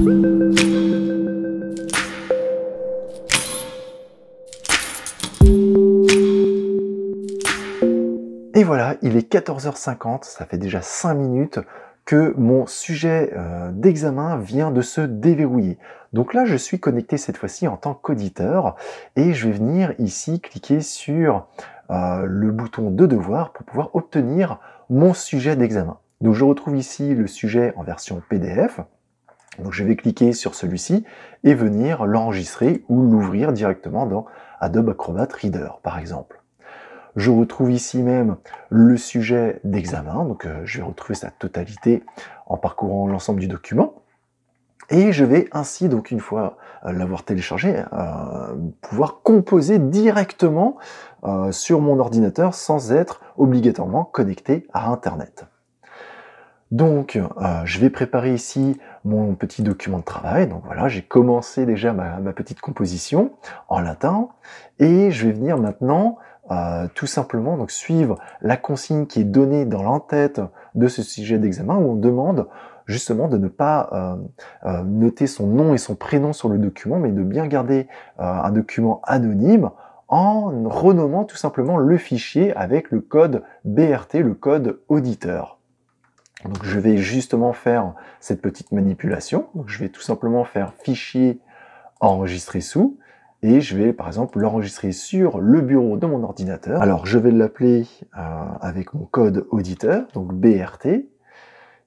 Et voilà, il est 14h50, ça fait déjà 5 minutes que mon sujet d'examen vient de se déverrouiller. Donc là, je suis connecté cette fois-ci en tant qu'auditeur et je vais venir ici cliquer sur le bouton de devoir pour pouvoir obtenir mon sujet d'examen. Donc je retrouve ici le sujet en version PDF. Donc je vais cliquer sur celui-ci et venir l'enregistrer ou l'ouvrir directement dans Adobe Acrobat Reader, par exemple. Je retrouve ici même le sujet d'examen, donc je vais retrouver sa totalité en parcourant l'ensemble du document. Et je vais ainsi, donc une fois l'avoir téléchargé, pouvoir composer directement sur mon ordinateur sans être obligatoirement connecté à Internet. Donc, je vais préparer ici mon petit document de travail. Donc voilà, j'ai commencé déjà ma petite composition en latin. Et je vais venir maintenant tout simplement donc, suivre la consigne qui est donnée dans l'entête de ce sujet d'examen où on demande justement de ne pas noter son nom et son prénom sur le document, mais de bien garder un document anonyme en renommant tout simplement le fichier avec le code BRT, le code auditeur. Donc je vais justement faire cette petite manipulation. Donc je vais tout simplement faire fichier enregistrer sous et je vais par exemple l'enregistrer sur le bureau de mon ordinateur. Alors je vais l'appeler avec mon code auditeur, donc BRT.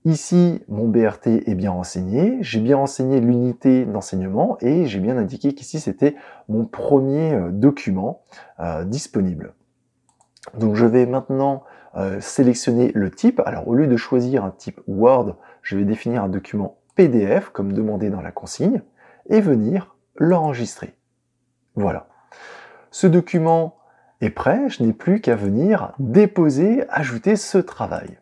Ici, mon BRT est bien renseigné. J'ai bien renseigné l'unité d'enseignement et j'ai bien indiqué qu'ici c'était mon premier document disponible. Donc je vais maintenant sélectionner le type. Alors au lieu de choisir un type Word, je vais définir un document PDF comme demandé dans la consigne et venir l'enregistrer. Voilà. Ce document est prêt, je n'ai plus qu'à venir déposer, ajouter ce travail.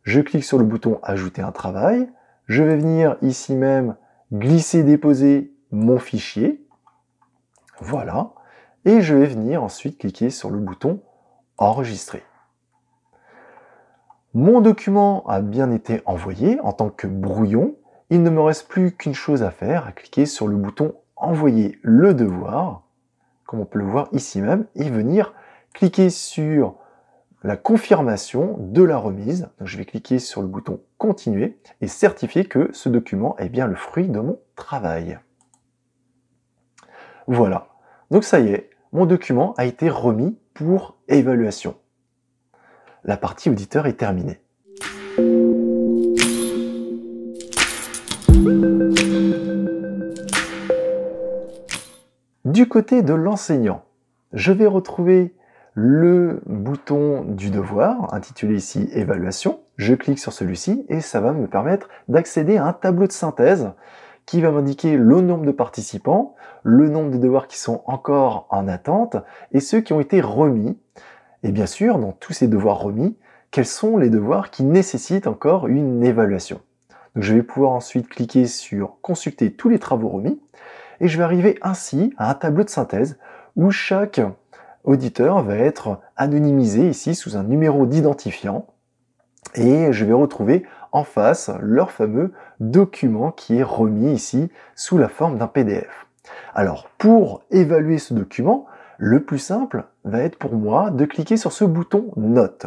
Je clique sur le bouton ajouter un travail, je vais venir ici même glisser, déposer mon fichier. Voilà. Et je vais venir ensuite cliquer sur le bouton enregistrer. Mon document a bien été envoyé en tant que brouillon. Il ne me reste plus qu'une chose à faire, à cliquer sur le bouton envoyer le devoir, comme on peut le voir ici même, et venir cliquer sur la confirmation de la remise. Donc je vais cliquer sur le bouton continuer et certifier que ce document est bien le fruit de mon travail. Voilà. Donc ça y est, mon document a été remis pour évaluation. La partie auditeur est terminée. Du côté de l'enseignant, je vais retrouver le bouton du devoir, intitulé ici évaluation. Je clique sur celui-ci et ça va me permettre d'accéder à un tableau de synthèse qui va m'indiquer le nombre de participants, le nombre de devoirs qui sont encore en attente et ceux qui ont été remis. Et bien sûr, dans tous ces devoirs remis, quels sont les devoirs qui nécessitent encore une évaluation. Donc je vais pouvoir ensuite cliquer sur consulter tous les travaux remis et je vais arriver ainsi à un tableau de synthèse où chaque auditeur va être anonymisé ici sous un numéro d'identifiant et je vais retrouver en face leur fameux document qui est remis ici sous la forme d'un PDF. Alors pour évaluer ce document, le plus simple va être pour moi de cliquer sur ce bouton Notes.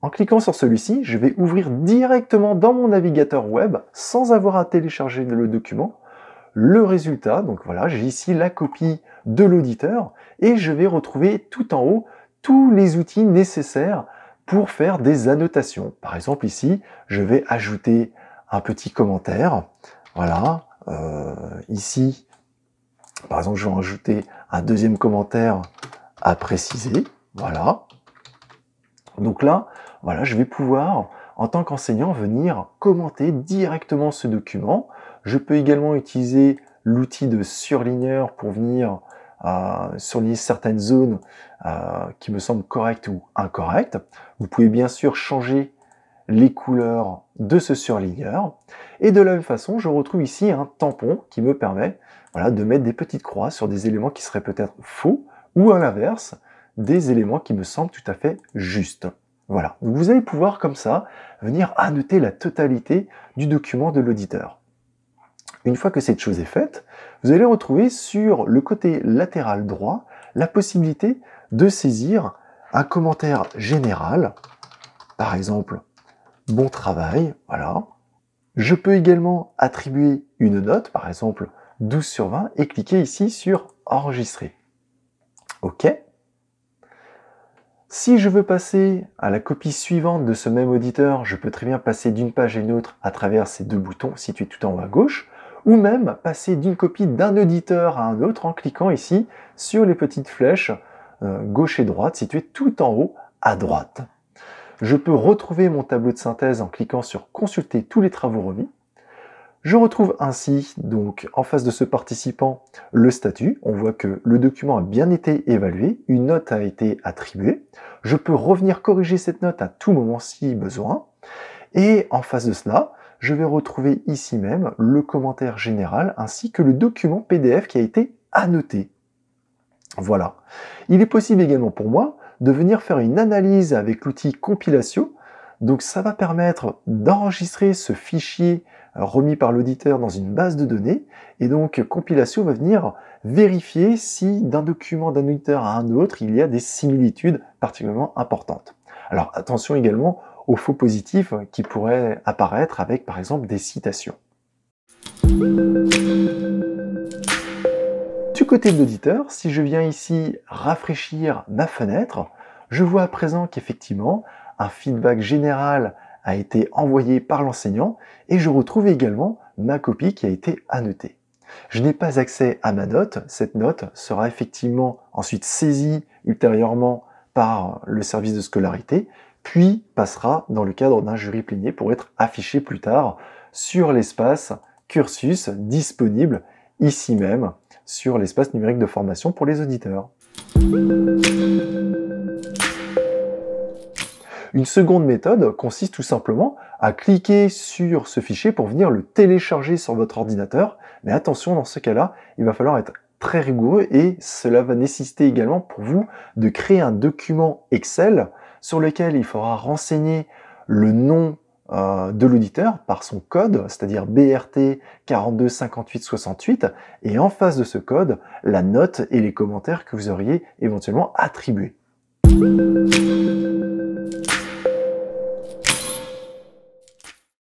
En cliquant sur celui-ci, je vais ouvrir directement dans mon navigateur web, sans avoir à télécharger le document, le résultat. Donc voilà, j'ai ici la copie de l'auditeur et je vais retrouver tout en haut tous les outils nécessaires pour faire des annotations. Par exemple ici, je vais ajouter un petit commentaire. Voilà, ici, par exemple, je vais ajouter un deuxième commentaire à préciser. Voilà. Donc là, voilà, je vais pouvoir, en tant qu'enseignant, venir commenter directement ce document. Je peux également utiliser l'outil de surligneur pour venir surligner certaines zones qui me semblent correctes ou incorrectes. Vous pouvez bien sûr changer les couleurs de ce surligneur. Et de la même façon, je retrouve ici un tampon qui me permet de mettre des petites croix sur des éléments qui seraient peut-être faux ou à l'inverse, des éléments qui me semblent tout à fait justes. Voilà, donc vous allez pouvoir comme ça venir annoter la totalité du document de l'auditeur. Une fois que cette chose est faite, vous allez retrouver sur le côté latéral droit la possibilité de saisir un commentaire général, par exemple « Bon travail », voilà. Je peux également attribuer une note, par exemple 12 sur 20, et cliquer ici sur « Enregistrer ». OK. Si je veux passer à la copie suivante de ce même auditeur, je peux très bien passer d'une page à une autre à travers ces deux boutons situés tout en haut à gauche, ou même passer d'une copie d'un auditeur à un autre en cliquant ici sur les petites flèches gauche et droite situées tout en haut à droite. Je peux retrouver mon tableau de synthèse en cliquant sur « Consulter tous les travaux remis ». Je retrouve ainsi, donc, en face de ce participant, le statut. On voit que le document a bien été évalué, une note a été attribuée. Je peux revenir corriger cette note à tout moment si besoin. Et en face de cela, je vais retrouver ici même le commentaire général ainsi que le document PDF qui a été annoté. Voilà. Il est possible également pour moi de venir faire une analyse avec l'outil Compilatio. Donc ça va permettre d'enregistrer ce fichier remis par l'auditeur dans une base de données, et donc Compilatio va venir vérifier si d'un document d'un auditeur à un autre, il y a des similitudes particulièrement importantes. Alors attention également aux faux positifs qui pourraient apparaître avec par exemple des citations. Du côté de l'auditeur, si je viens ici rafraîchir ma fenêtre, je vois à présent qu'effectivement un feedback général a été envoyé par l'enseignant et je retrouve également ma copie qui a été annotée. Je n'ai pas accès à ma note, cette note sera effectivement ensuite saisie ultérieurement par le service de scolarité, puis passera dans le cadre d'un jury plénier pour être affichée plus tard sur l'espace cursus disponible ici même sur l'espace numérique de formation pour les auditeurs. Une seconde méthode consiste tout simplement à cliquer sur ce fichier pour venir le télécharger sur votre ordinateur. Mais attention, dans ce cas-là, il va falloir être très rigoureux et cela va nécessiter également pour vous de créer un document Excel sur lequel il faudra renseigner le nom de l'auditeur par son code, c'est-à-dire BRT 425868, et en face de ce code, la note et les commentaires que vous auriez éventuellement attribués.